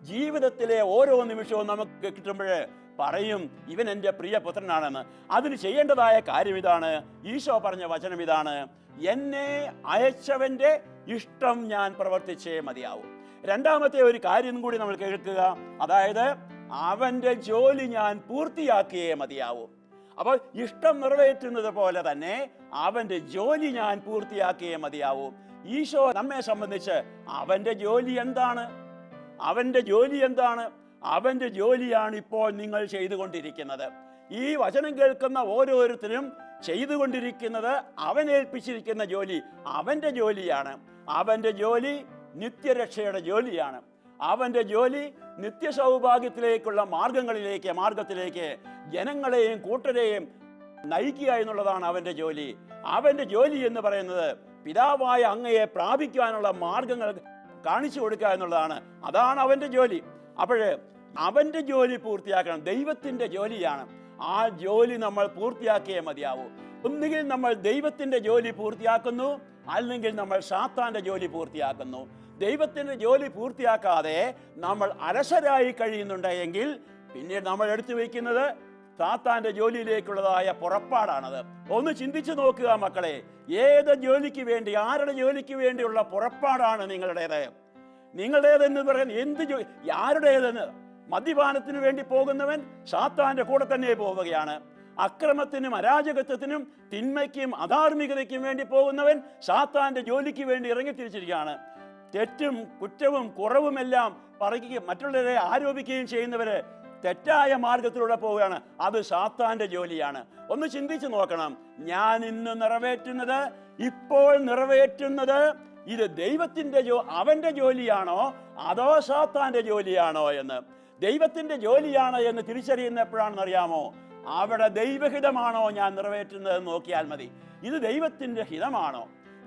ജീവിതത്തിലെ ഓരോ നിമിഷവും നമുക്ക് കിട്ടുമ്പോൾ പറയും, ഇവൻ എൻ്റെ പ്രിയപുത്രനാണെന്ന്. അതിന് ചെയ്യേണ്ടതായ കാര്യം ഇതാണ്. ഈശോ പറഞ്ഞ വചനം ഇതാണ്, എന്നെ അയച്ചവൻ്റെ ഇഷ്ടം ഞാൻ പ്രവർത്തിച്ചേ മതിയാവും. രണ്ടാമത്തെ ഒരു കാര്യം കൂടി നമ്മൾ കേൾക്കുക, അതായത് അവൻ്റെ ജോലി ഞാൻ പൂർത്തിയാക്കിയേ മതിയാവും. അപ്പോൾ ഇഷ്ടം നിറവേറ്റുന്നത് പോലെ തന്നെ അവൻ്റെ ജോലി ഞാൻ പൂർത്തിയാക്കിയേ മതിയാവും. ഈശോ നമ്മെ സംബന്ധിച്ച് അവൻ്റെ ജോലി എന്താണ്? അവൻ്റെ ജോലി എന്താണ്? അവൻ്റെ ജോലിയാണ് ഇപ്പോൾ നിങ്ങൾ ചെയ്തുകൊണ്ടിരിക്കുന്നത്. ഈ വചനം കേൾക്കുന്ന ഓരോരുത്തരും ചെയ്തുകൊണ്ടിരിക്കുന്നത് അവൻ ഏൽപ്പിച്ചിരിക്കുന്ന ജോലി അവൻ്റെ ജോലിയാണ്. അവൻ്റെ ജോലി നിത്യരക്ഷയുടെ ജോലിയാണ്. അവൻ്റെ ജോലി നിത്യസൗഭാഗ്യത്തിലേക്കുള്ള മാർഗത്തിലേക്ക് ജനങ്ങളെയും കൂട്ടരെയും നയിക്കുക എന്നുള്ളതാണ് അവൻ്റെ ജോലി. അവൻ്റെ ജോലി എന്ന് പറയുന്നത് പിതാവായ അങ്ങയെ പ്രാപിക്കാനുള്ള മാർഗങ്ങൾ കാണിച്ചു കൊടുക്കുക എന്നുള്ളതാണ്. അതാണ് അവൻ്റെ ജോലി. അപ്പോൾ അവൻ്റെ ജോലി പൂർത്തിയാക്കണം. ദൈവത്തിൻ്റെ ജോലിയാണ്. ആ ജോലി നമ്മൾ പൂർത്തിയാക്കിയേ മതിയാവൂ. ഒന്നുകിൽ നമ്മൾ ദൈവത്തിൻ്റെ ജോലി പൂർത്തിയാക്കുന്നു, അല്ലെങ്കിൽ നമ്മൾ സാത്താൻ്റെ ജോലി പൂർത്തിയാക്കുന്നു. ദൈവത്തിൻ്റെ ജോലി പൂർത്തിയാക്കാതെ നമ്മൾ അലസരായി കഴിയുന്നുണ്ടെങ്കിൽ പിന്നീട് നമ്മൾ എടുത്തു വയ്ക്കുന്നത് സാത്താൻ്റെ ജോലിയിലേക്കുള്ളതായ പുറപ്പാടാണത്. ഒന്ന് ചിന്തിച്ചു നോക്കുക മക്കളെ, ഏത് ജോലിക്ക് വേണ്ടി, ആരുടെ ജോലിക്ക് വേണ്ടിയുള്ള പുറപ്പാടാണ് നിങ്ങളുടേതെന്ന് പറയുന്നത്? എന്ത് ജോലി, ആരുടേതെന്ന്? മദ്യപാനത്തിന് വേണ്ടി പോകുന്നവൻ സാത്താൻ്റെ കൂടെ തന്നെ പോവുകയാണ്. അക്രമത്തിനും അരാജകത്വത്തിനും തിന്മയ്ക്കും അധാർമികതയ്ക്കും വേണ്ടി പോകുന്നവൻ സാത്താൻ്റെ ജോലിക്ക് വേണ്ടി ഇറങ്ങിത്തിരിച്ചിരിക്കുകയാണ്. തെറ്റും കുറ്റവും കുറവുമെല്ലാം പറയുകയും മറ്റുള്ളവരെ ആരോപിക്കുകയും ചെയ്യുന്നവര് തെറ്റായ മാർഗത്തിലൂടെ പോവുകയാണ്. അത് സാത്താൻ്റെ ജോലിയാണ്. ഒന്ന് ചിന്തിച്ചു നോക്കണം, ഞാൻ ഇന്ന് നിറവേറ്റുന്നത്, ഇപ്പോൾ നിറവേറ്റുന്നത് ഇത് ദൈവത്തിൻ്റെ അവൻ്റെ ജോലിയാണോ അതോ സാത്താൻ്റെ ജോലിയാണോ എന്ന്. ദൈവത്തിൻ്റെ ജോലിയാണ് എന്ന് തിരിച്ചറിയുന്ന എപ്പോഴാണെന്ന് അറിയാമോ? അവിടെ ദൈവഹിതമാണോ ഞാൻ നിറവേറ്റുന്നതെന്ന് നോക്കിയാൽ മതി. ഇത് ദൈവത്തിൻ്റെ ഹിതമാണോ?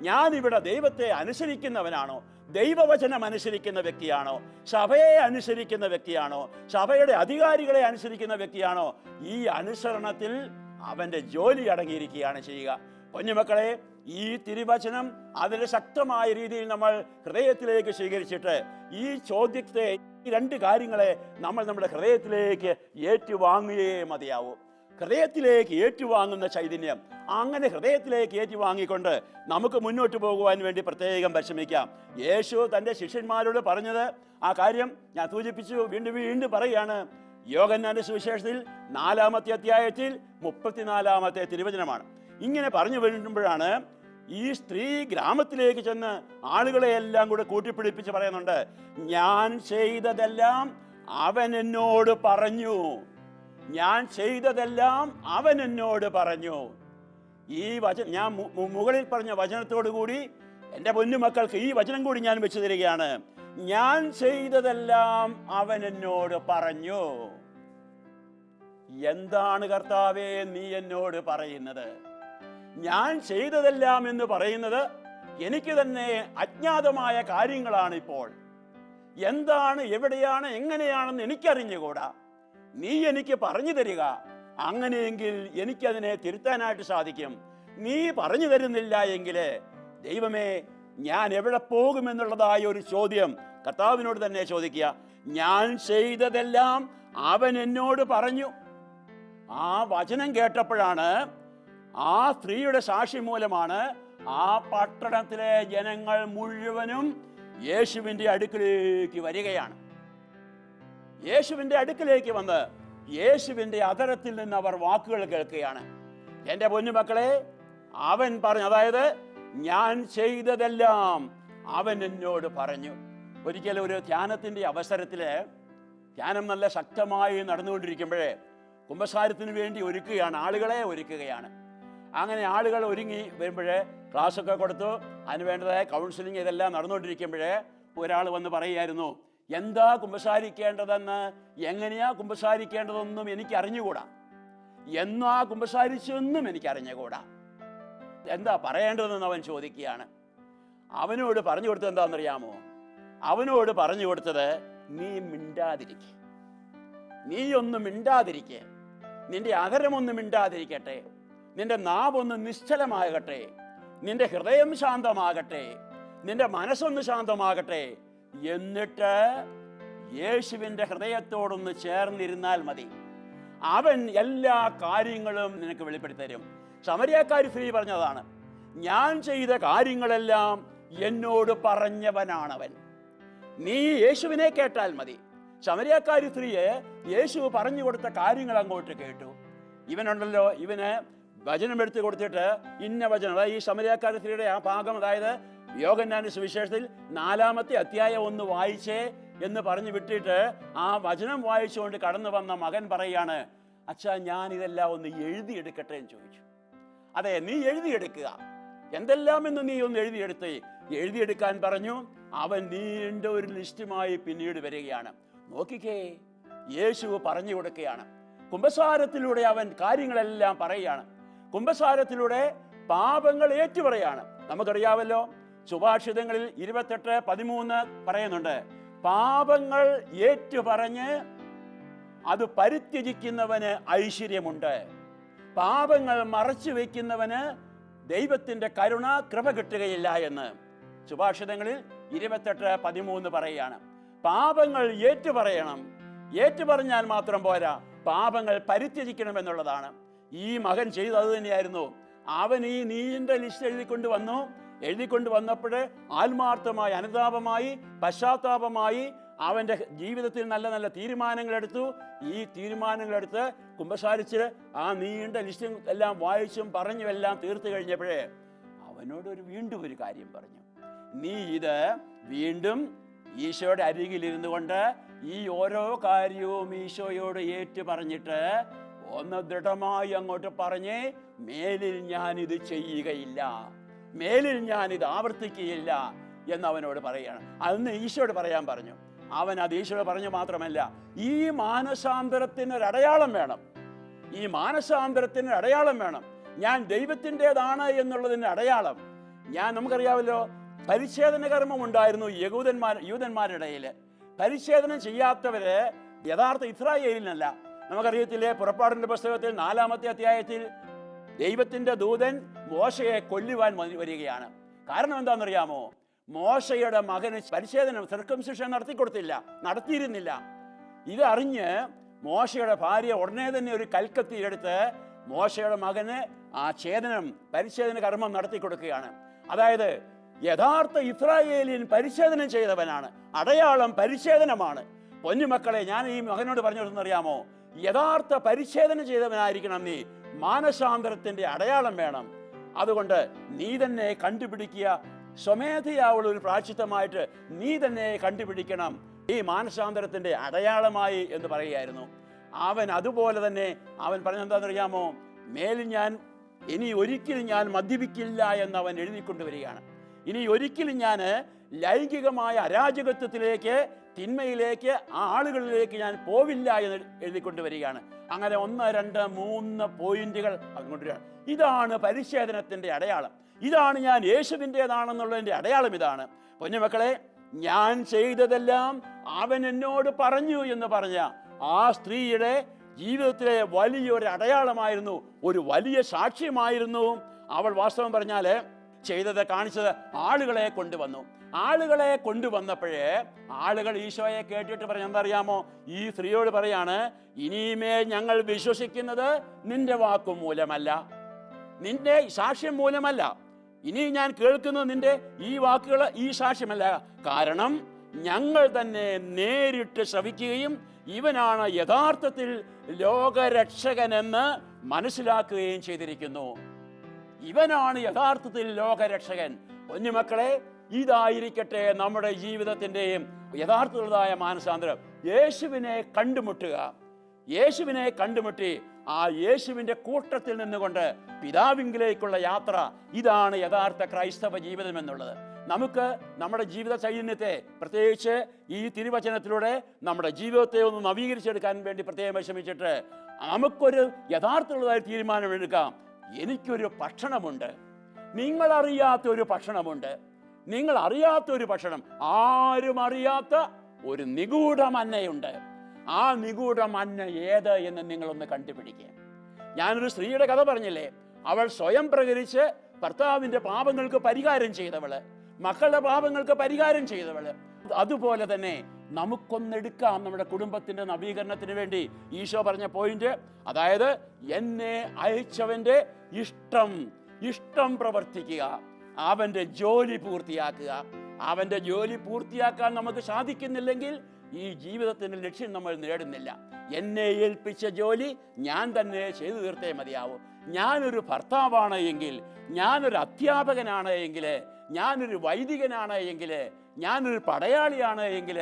ഞാനിവിടെ ദൈവത്തെ അനുസരിക്കുന്നവനാണോ? ദൈവവചനം അനുസരിക്കുന്ന വ്യക്തിയാണോ? സഭയെ അനുസരിക്കുന്ന വ്യക്തിയാണോ? സഭയുടെ അധികാരികളെ അനുസരിക്കുന്ന വ്യക്തിയാണോ? ഈ അനുസരണത്തിൽ അവൻ്റെ ജോലി അടങ്ങിയിരിക്കുകയാണ് ചെയ്യുക. കുഞ്ഞുമക്കളെ, ഈ തിരുവചനം അതിൻ്റെ ശക്തമായ രീതിയിൽ നമ്മൾ ഹൃദയത്തിലേക്ക് സ്വീകരിച്ചിട്ട് ഈ ചോദ്യത്തെ, ഈ രണ്ട് കാര്യങ്ങളെ നമ്മൾ നമ്മുടെ ഹൃദയത്തിലേക്ക് ഏറ്റുവാങ്ങുകയേ മതിയാവൂ. ഹൃദയത്തിലേക്ക് ഏറ്റുവാങ്ങുന്ന ചൈതന്യം, അങ്ങനെ ഹൃദയത്തിലേക്ക് ഏറ്റുവാങ്ങിക്കൊണ്ട് നമുക്ക് മുന്നോട്ട് പോകുവാൻ വേണ്ടി പ്രത്യേകം പരിശ്രമിക്കാം. യേശു തൻ്റെ ശിഷ്യന്മാരോട് പറഞ്ഞത് ആ കാര്യം ഞാൻ സൂചിപ്പിച്ചു, വീണ്ടും പറയുകയാണ്. യോഹന്നാന്റെ സുവിശേഷത്തിൽ 4-ാമത്തെ അധ്യായത്തിൽ 34-ാമത്തെ തിരുവചനമാണ്. ഇങ്ങനെ പറഞ്ഞു വരുമ്പോഴാണ് ഈ സ്ത്രീ ഗ്രാമത്തിലേക്ക് ചെന്ന് ആളുകളെ എല്ലാം കൂടെ കൂട്ടിപ്പിടിപ്പിച്ച് പറയുന്നുണ്ട്, ഞാൻ ചെയ്തതെല്ലാം അവൻ എന്നോട് പറഞ്ഞു. ഞാൻ ചെയ്തതെല്ലാം അവൻ എന്നോട് പറഞ്ഞു. ഈ വചനം ഞാൻ മുകളിൽ പറഞ്ഞ വചനത്തോടു കൂടി എൻ്റെ പൊന്നുമക്കൾക്ക് ഈ വചനം കൂടി ഞാൻ വെച്ചു തരികയാണ്. ഞാൻ ചെയ്തതെല്ലാം അവൻ എന്നോട് പറഞ്ഞു. എന്താണ് കർത്താവേ നീ എന്നോട് പറയുന്നത്? ഞാൻ ചെയ്തതെല്ലാം എന്ന് പറയുന്നത് എനിക്ക് തന്നെ അജ്ഞാതമായ കാര്യങ്ങളാണ്. ഇപ്പോൾ എന്താണ്, എവിടെയാണ്, എങ്ങനെയാണെന്ന് എനിക്കറിഞ്ഞുകൂടാ. നീ എനിക്ക് പറഞ്ഞു തരിക. അങ്ങനെയെങ്കിൽ എനിക്കതിനെ തിരുത്താനായിട്ട് സാധിക്കും. നീ പറഞ്ഞു തരുന്നില്ല എങ്കിൽ ദൈവമേ ഞാൻ എവിടെ പോകുമെന്നുള്ളതായ ഒരു ചോദ്യം കർത്താവിനോട് തന്നെ ചോദിക്കുക. ഞാൻ ചെയ്തതെല്ലാം അവൻ എന്നോട് പറഞ്ഞു. ആ വചനം കേട്ടപ്പോഴാണ്, ആ സ്ത്രീയുടെ സാക്ഷി മൂലമാണ് ആ പട്ടണത്തിലെ ജനങ്ങൾ മുഴുവനും യേശുവിൻ്റെ അടുക്കിലേക്ക് വരികയാണ്. യേശുവിൻ്റെ അടുക്കിലേക്ക് വന്ന് യേശുവിൻ്റെ അധരത്തിൽ നിന്ന് അവർ വാക്കുകൾ കേൾക്കുകയാണ്. എൻ്റെ പൊന്നുമക്കളെ, അവൻ പറഞ്ഞു, അതായത് ഞാൻ ചെയ്തതെല്ലാം അവൻ എന്നോട് പറഞ്ഞു. ഒരിക്കലും ഒരു ധ്യാനത്തിൻ്റെ അവസരത്തിൽ ധ്യാനം നല്ല ശക്തമായി നടന്നുകൊണ്ടിരിക്കുമ്പോഴേ കുമ്പസാരത്തിന് വേണ്ടി ആളുകളെ ഒരുക്കുകയാണ്. അങ്ങനെ ആളുകൾ ഒരുങ്ങി വരുമ്പോഴേ ക്ലാസ്സൊക്കെ കൊടുത്തു, അതിന് വേണ്ടതായ കൗൺസിലിംഗ് ഇതെല്ലാം നടന്നുകൊണ്ടിരിക്കുമ്പോഴേ ഒരാൾ വന്ന് പറയുമായിരുന്നു, എന്താ കുമ്പസാരിക്കേണ്ടതെന്ന്, എങ്ങനെയാ കുമ്പസാരിക്കേണ്ടതെന്നും എനിക്ക് അറിഞ്ഞുകൂടാ, എന്നാ കുമ്പസാരിച്ചെന്നും എനിക്ക് അറിഞ്ഞുകൂടാ, എന്താ പറയേണ്ടതെന്ന് അവൻ ചോദിക്കുകയാണ്. അവനോട് പറഞ്ഞു കൊടുത്തത് എന്താണെന്നറിയാമോ? അവനോട് പറഞ്ഞു കൊടുത്തത്, നീ മിണ്ടാതിരിക്കെ, നീ ഒന്ന് മിണ്ടാതിരിക്കെ, നിന്റെ അധരമൊന്ന് മിണ്ടാതിരിക്കട്ടെ, നിന്റെ നാവൊന്ന് നിശ്ചലമാകട്ടെ, നിന്റെ ഹൃദയം ശാന്തമാകട്ടെ, നിന്റെ മനസ്സൊന്ന് ശാന്തമാകട്ടെ, എന്നിട്ട് യേശുവിൻ്റെ ഹൃദയത്തോടൊന്ന് ചേർന്നിരുന്നാൽ മതി. അവൻ എല്ലാ കാര്യങ്ങളും നിനക്ക് വെളിപ്പെടുത്തി തരും. ശമരിയാക്കാരി സ്ത്രീ പറഞ്ഞതാണ്, ഞാൻ ചെയ്ത കാര്യങ്ങളെല്ലാം എന്നോട് പറഞ്ഞവനാണവൻ. നീ യേശുവിനെ കേട്ടാൽ മതി. ശമരിയാക്കാരി സ്ത്രീയെ യേശു പറഞ്ഞു കൊടുത്ത കാര്യങ്ങൾ അങ്ങോട്ട് കേട്ടു. ഇവനുണ്ടല്ലോ, ഇവന് വചനം എടുത്ത് കൊടുത്തിട്ട് ഇന്ന വചനം, അതായത് ഈ ശമരിയാക്കാരി സ്ത്രീയുടെ ആ ഭാഗം, അതായത് യോഹന്നാന്റെ സുവിശേഷത്തിൽ 4-ാമത്തെ അധ്യായം ഒന്ന് വായിച്ചേ എന്ന് പറഞ്ഞു വിട്ടിട്ട് ആ വചനം വായിച്ചുകൊണ്ട് കടന്നു വന്ന മകൻ പറയാണ്, അച്ഛാ ഞാൻ ഇതെല്ലാം ഒന്ന് എഴുതിയെടുക്കട്ടെ എന്ന് ചോദിച്ചു. അതെ, നീ എഴുതിയെടുക്കുക, എന്തെല്ലാം എന്ന് നീ ഒന്ന് എഴുതിയെടുക്കാൻ പറഞ്ഞു. അവൻ നീണ്ട ഒരു ലിസ്റ്റുമായി പിന്നീട് വരികയാണ്. നോക്കിക്കേ, യേശു പറഞ്ഞു കൊടുക്കുകയാണ്. കുമ്പസാരത്തിലൂടെ അവൻ കാര്യങ്ങളെല്ലാം പറയുകയാണ്. കുമ്പസാരത്തിലൂടെ പാപങ്ങൾ ഏറ്റുപറയാണ്. നമുക്കറിയാമല്ലോ, സുഭാഷിതങ്ങളിൽ 28:13 പറയുന്നുണ്ട്, പാപങ്ങൾ ഏറ്റുപറഞ്ഞ് അത് പരിത്യജിക്കുന്നവന് ഐശ്വര്യമുണ്ട്, പാപങ്ങൾ മറച്ചു വയ്ക്കുന്നവന് ദൈവത്തിൻ്റെ കൃപ കിട്ടുകയില്ല എന്ന് സുഭാഷിതങ്ങളിൽ 28:13 പറയുകയാണ്. പാപങ്ങൾ ഏറ്റുപറയണം. ഏറ്റുപറഞ്ഞാൽ മാത്രം പോരാ, പാപങ്ങൾ പരിത്യജിക്കണം എന്നുള്ളതാണ്. ഈ മകൻ ചെയ്തത് തന്നെയായിരുന്നു. അവൻ ഈ നീണ്ട ലിസ്റ്റ് എഴുതിക്കൊണ്ട് വന്നപ്പോൾ ആത്മാർത്ഥമായി, അനുതാപമായി, പശ്ചാത്താപമായി അവൻ്റെ ജീവിതത്തിൽ നല്ല നല്ല തീരുമാനങ്ങളെടുത്തു. ഈ തീരുമാനങ്ങളെടുത്ത് കുമ്പസാരിച്ച് ആ നീണ്ട ലിസ്റ്റ് എല്ലാം വായിച്ചും പറഞ്ഞും എല്ലാം തീർത്തു കഴിഞ്ഞപ്പോഴേ അവനോട് വീണ്ടും ഒരു കാര്യം പറഞ്ഞു. നീ ഇത് വീണ്ടും ഈശോയുടെ അരികിലിരുന്നു കൊണ്ട് ഈ ഓരോ കാര്യവും ഈശോയോട് ഏറ്റു പറഞ്ഞിട്ട് ഒന്ന് ദൃഢമായി അങ്ങോട്ട് പറഞ്ഞേ, മേലിൽ ഞാനിത് ചെയ്യുകയില്ല, മേലിൽ ഞാനിത് ആവർത്തിക്കുകയില്ല എന്നവനോട് പറയുകയാണ്. അന്ന് ഈശോയോട് പറയാൻ പറഞ്ഞു. അവൻ അത് ഈശോയോട് പറഞ്ഞു മാത്രമല്ല, ഈ മാനസാന്തരത്തിനൊരടയാളം വേണം, ഈ മാനസാന്തരത്തിനൊരടയാളം വേണം, ഞാൻ ദൈവത്തിൻ്റെതാണ് എന്നുള്ളതിന് അടയാളം. നമുക്കറിയാമല്ലോ, പരിച്ഛേദന കർമ്മം ഉണ്ടായിരുന്നു യൂതന്മാരുടെ ഇടയിൽ. പരിച്ഛേദനം ചെയ്യാത്തവര് യഥാർത്ഥ ഇസ്രായേലിനല്ല. നമുക്കറിയത്തില്ലേ, പുറപ്പാടിന്റെ പുസ്തകത്തിൽ 4-ാമത്തെ അധ്യായത്തിൽ ദൈവത്തിന്റെ ദൂതൻ മോശയെ കൊല്ലുവാൻ വരികയാണ്. കാരണം എന്താണെന്നറിയാമോ? മോശയുടെ മകന് സർക്കംസിഷൻ നടത്തിയിരുന്നില്ല. ഇത് അറിഞ്ഞ് മോശയുടെ ഭാര്യ ഉടനെ തന്നെ ഒരു കൽക്കത്തി എടുത്ത് മോശയുടെ മകന് ആ പരിച്ഛേദന കർമ്മം നടത്തി കൊടുക്കുകയാണ്. അതായത് യഥാർത്ഥ ഇസ്രായേലിയൻ പരിച്ഛേദനം ചെയ്തവനാണ്. അടയാളം പരിച്ഛേദനമാണ്. പൊന്നുമക്കളെ, ഞാൻ ഈ മകനോട് പറഞ്ഞിരുന്നറിയാമോ? യഥാർത്ഥ പരിച്ഛേദന ചെയ്തവനായിരിക്കണം നീ. മാനസാന്തരത്തിന്റെ അടയാളം വേണം. അതുകൊണ്ട് നീ തന്നെ കണ്ടുപിടിക്കുക. സ്വമേധയാവുള്ള ഒരു പ്രായശ്ചിത്തമായിട്ട് നീ തന്നെ കണ്ടുപിടിക്കണം ഈ മാനസാന്തരത്തിന്റെ അടയാളമായി എന്ന് പറയുകയായിരുന്നു. അവൻ അതുപോലെ തന്നെ അവൻ പറഞ്ഞെന്താണെന്നറിയാമോ? മേലിൽ ഞാൻ ഇനി ഒരിക്കലും ഞാൻ മദ്യപിക്കില്ല എന്ന് അവൻ എഴുതിക്കൊണ്ടുവരികയാണ്. ഇനി ഒരിക്കലും ഞാൻ ലൈംഗികമായ അരാജകത്വത്തിലേക്ക്, തിന്മയിലേക്ക്, ആ ആളുകളിലേക്ക് ഞാൻ പോവില്ല എന്ന് എഴുതിക്കൊണ്ടുവരികയാണ്. അങ്ങനെ 1, 2, 3 പോയിന്റുകൾ അതുകൊണ്ടുവരികയാണ്. ഇതാണ് പരിച്ഛേദനത്തിൻ്റെ അടയാളം. ഇതാണ് ഞാൻ യേശുവിൻ്റെതാണെന്നുള്ളതിൻ്റെ അടയാളം. ഇതാണ് പൊന്നുമക്കളെ, ഞാൻ ചെയ്തതെല്ലാം അവൻ എന്നോട് പറഞ്ഞു എന്ന് പറഞ്ഞ ആ സ്ത്രീയുടെ ജീവിതത്തിലെ വലിയൊരു അടയാളമായിരുന്നു, ഒരു വലിയ സാക്ഷ്യമായിരുന്നു അവൾ. വാസ്തവം പറഞ്ഞാൽ ചെയ്തത്, കാണിച്ചത് ആളുകളെ കൊണ്ടുവന്നു. ആളുകളെ കൊണ്ടുവന്നപ്പോഴേ ആളുകൾ ഈശോയെ കേട്ടിട്ട് പറഞ്ഞ എന്തറിയാമോ? ഈ സ്ത്രീയോട് പറയാണ്, ഇനിമേൽ ഞങ്ങൾ വിശ്വസിക്കുന്നത് നിന്റെ വാക്കു മൂലമല്ല, നിന്റെ സാക്ഷ്യം മൂലമല്ല. ഇനി ഞാൻ കേൾക്കുന്നത് നിന്റെ ഈ വാക്കുകൾ, ഈ സാക്ഷ്യമല്ല. കാരണം ഞങ്ങൾ തന്നെ നേരിട്ട് ശ്രവിക്കുകയും ഇവനാണ് യഥാർത്ഥത്തിൽ ലോകരക്ഷകനെന്ന് മനസ്സിലാക്കുകയും ചെയ്തിരിക്കുന്നു. ഇവനാണ് യഥാർത്ഥത്തിൽ ലോകരക്ഷകൻ. പൊന്നുമക്കളെ, ഇതായിരിക്കട്ടെ നമ്മുടെ ജീവിതത്തിൻ്റെയും യഥാർത്ഥമുള്ളതായ മാനസാന്തരം. യേശുവിനെ കണ്ടുമുട്ടുക, യേശുവിനെ കണ്ടുമുട്ടി ആ യേശുവിൻ്റെ കൂട്ടത്തിൽ നിന്നുകൊണ്ട് പിതാവിങ്കിലേക്കുള്ള യാത്ര. ഇതാണ് യഥാർത്ഥ ക്രൈസ്തവ ജീവിതം എന്നുള്ളത്. നമുക്ക് നമ്മുടെ ജീവിത ചൈതന്യത്തെ, പ്രത്യേകിച്ച് ഈ തിരുവചനത്തിലൂടെ നമ്മുടെ ജീവിതത്തെ ഒന്ന് നവീകരിച്ചെടുക്കാൻ വേണ്ടി പ്രത്യേകം ശ്രമിച്ചിട്ട് നമുക്കൊരു യഥാർത്ഥമുള്ളതായ തീരുമാനമെടുക്കാം. എനിക്കൊരു ഭക്ഷണമുണ്ട്, നിങ്ങളറിയാത്തൊരു ഭക്ഷണമുണ്ട്. നിങ്ങൾ അറിയാത്തൊരു ഭക്ഷണം, ആരും അറിയാത്ത ഒരു നിഗൂഢ മന്നയുണ്ട്. ആ നിഗൂഢ മന്ന ഏത് എന്ന് നിങ്ങളൊന്ന് കണ്ടുപിടിക്കുക. ഞാനൊരു സ്ത്രീയുടെ കഥ പറഞ്ഞില്ലേ, അവൾ സ്വയം പ്രകരിച്ച് ഭർത്താവിൻ്റെ പാപങ്ങൾക്ക് പരിഹാരം ചെയ്തവള്, മക്കളുടെ പാപങ്ങൾക്ക് പരിഹാരം ചെയ്തവള്. അതുപോലെ തന്നെ നമുക്കൊന്നെടുക്കാം നമ്മുടെ കുടുംബത്തിൻ്റെ നവീകരണത്തിന് വേണ്ടി. ഈശോ പറഞ്ഞ പോയിന്റ്, അതായത് എന്നെ അയച്ചവൻ്റെ ഇഷ്ടം പ്രവർത്തിക്കുക, അവൻ്റെ ജോലി പൂർത്തിയാക്കുക. അവൻ്റെ ജോലി പൂർത്തിയാക്കാൻ നമുക്ക് സാധിക്കുന്നില്ലെങ്കിൽ ഈ ജീവിതത്തിൻ്റെ ലക്ഷ്യം നമ്മൾ നേടുന്നില്ല. എന്നെ ഏൽപ്പിച്ച ജോലി ഞാൻ തന്നെ ചെയ്തു തീർത്തേ മതിയാവൂ. ഞാനൊരു ഭർത്താവാണ് എങ്കിൽ, ഞാനൊരു അധ്യാപകനാണ് എങ്കിൽ, ഞാനൊരു വൈദികനാണ് എങ്കിൽ, ഞാനൊരു പടയാളിയാണ് എങ്കിൽ,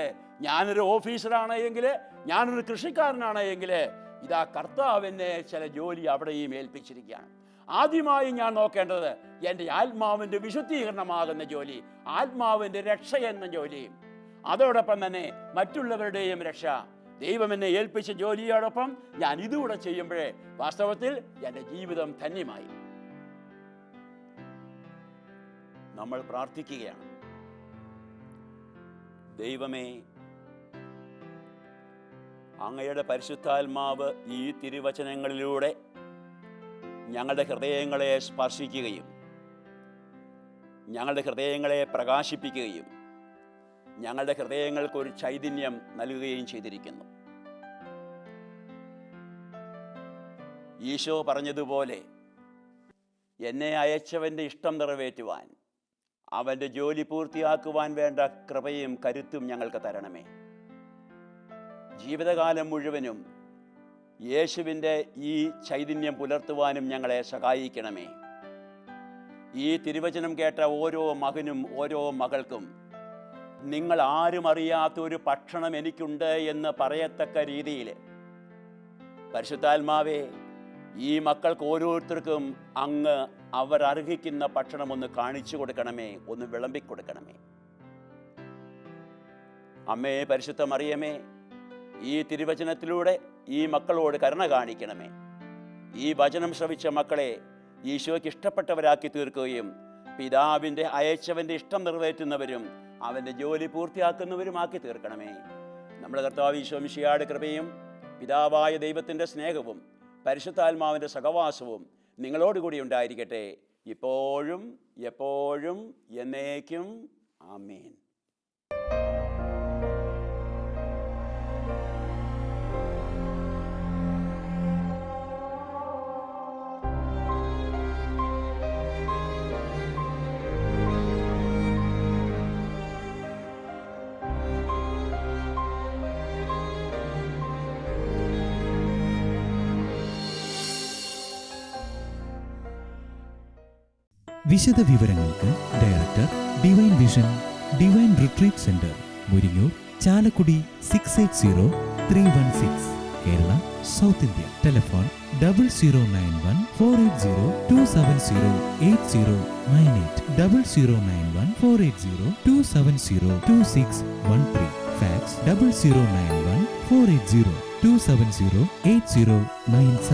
ഞാനൊരു ഓഫീസറാണ് എങ്കിൽ, ഞാനൊരു കൃഷിക്കാരനാണ് എങ്കിൽ, ഇതാ കർത്താവ് എന്നെ ചില ജോലി അവിടെയും ഏൽപ്പിച്ചിരിക്കുകയാണ്. ആദ്യമായി ഞാൻ നോക്കേണ്ടത് എൻ്റെ ആത്മാവിൻ്റെ വിശുദ്ധീകരണമാകുന്ന ജോലി, ആത്മാവിൻ്റെ രക്ഷ എന്ന ജോലി. അതോടൊപ്പം തന്നെ മറ്റുള്ളവരുടെയും രക്ഷ. ദൈവം എന്നെ ഏൽപ്പിച്ച ജോലിയോടൊപ്പം ഞാൻ ഇതുകൂടെ ചെയ്യുമ്പോഴേ വാസ്തവത്തിൽ എൻ്റെ ജീവിതം ധന്യമായി. നമ്മൾ പ്രാർത്ഥിക്കുകയാണ്, ദൈവമേ, അങ്ങയുടെ പരിശുദ്ധാത്മാവ് ഈ തിരുവചനങ്ങളിലൂടെ ഞങ്ങളുടെ ഹൃദയങ്ങളെ സ്പർശിക്കുകയും ഞങ്ങളുടെ ഹൃദയങ്ങളെ പ്രകാശിപ്പിക്കുകയും ഞങ്ങളുടെ ഹൃദയങ്ങൾക്കൊരു ചൈതന്യം നൽകുകയും ചെയ്തിരിക്കുന്നു. ഈശോ പറഞ്ഞതുപോലെ എന്നെ അയച്ചവൻ്റെ ഇഷ്ടം നിറവേറ്റുവാൻ, അവൻ്റെ ജോലി പൂർത്തിയാക്കുവാൻ വേണ്ട കൃപയും കരുത്തും ഞങ്ങൾക്ക് തരണമേ. ജീവിതകാലം മുഴുവനും യേശുവിൻ്റെ ഈ ചൈതന്യം പുലർത്തുവാനും ഞങ്ങളെ സഹായിക്കണമേ. ഈ തിരുവചനം കേട്ട ഓരോ മകനും ഓരോ മകൾക്കും നിങ്ങൾ ആരും അറിയാത്ത ഒരു ഭക്ഷണം എനിക്കുണ്ട് എന്ന് പറയത്തക്ക രീതിയിൽ പരിശുദ്ധാത്മാവേ, ഈ മക്കൾക്ക് ഓരോരുത്തർക്കും അങ്ങ് അവർ അർഹിക്കുന്ന ഭക്ഷണം ഒന്ന് കാണിച്ചു കൊടുക്കണമേ, ഒന്ന് വിളമ്പിക്കൊടുക്കണമേ. അമ്മേ, പരിശുദ്ധ മറിയമേ, ഈ തിരുവചനത്തിലൂടെ ഈ മക്കളോട് കരുണ കാണിക്കണമേ. ഈ വചനം ശ്രവിച്ച മക്കളെ ഈശോയ്ക്ക് ഇഷ്ടപ്പെട്ടവരാക്കി തീർക്കുകയും പിതാവിൻ്റെ അയച്ചവൻ്റെ ഇഷ്ടം നിറവേറ്റുന്നവരും അവൻ്റെ ജോലി പൂർത്തിയാക്കുന്നവരുമാക്കി തീർക്കണമേ. നമ്മുടെ കർത്താവ് ഈശോ മിശിഹായുടെ കൃപയും പിതാവായ ദൈവത്തിൻ്റെ സ്നേഹവും പരിശുദ്ധാത്മാവിൻ്റെ സഹവാസവും നിങ്ങളോടുകൂടി ഉണ്ടായിരിക്കട്ടെ, ഇപ്പോഴും എപ്പോഴും എന്നേക്കും. ആമേൻ. വിശദ വിവരങ്ങൾക്ക് director, divine vision, divine retreat centre, Muringoor, Chalakudy 680316, Kerala, south India. Telephone 0091-480-270-8098, 0091-480-270-2613. Fax 0091-480-270-8097.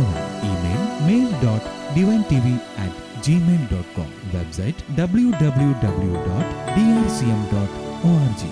Email mail.divinetv@gmail.com. Website www.drcm.org.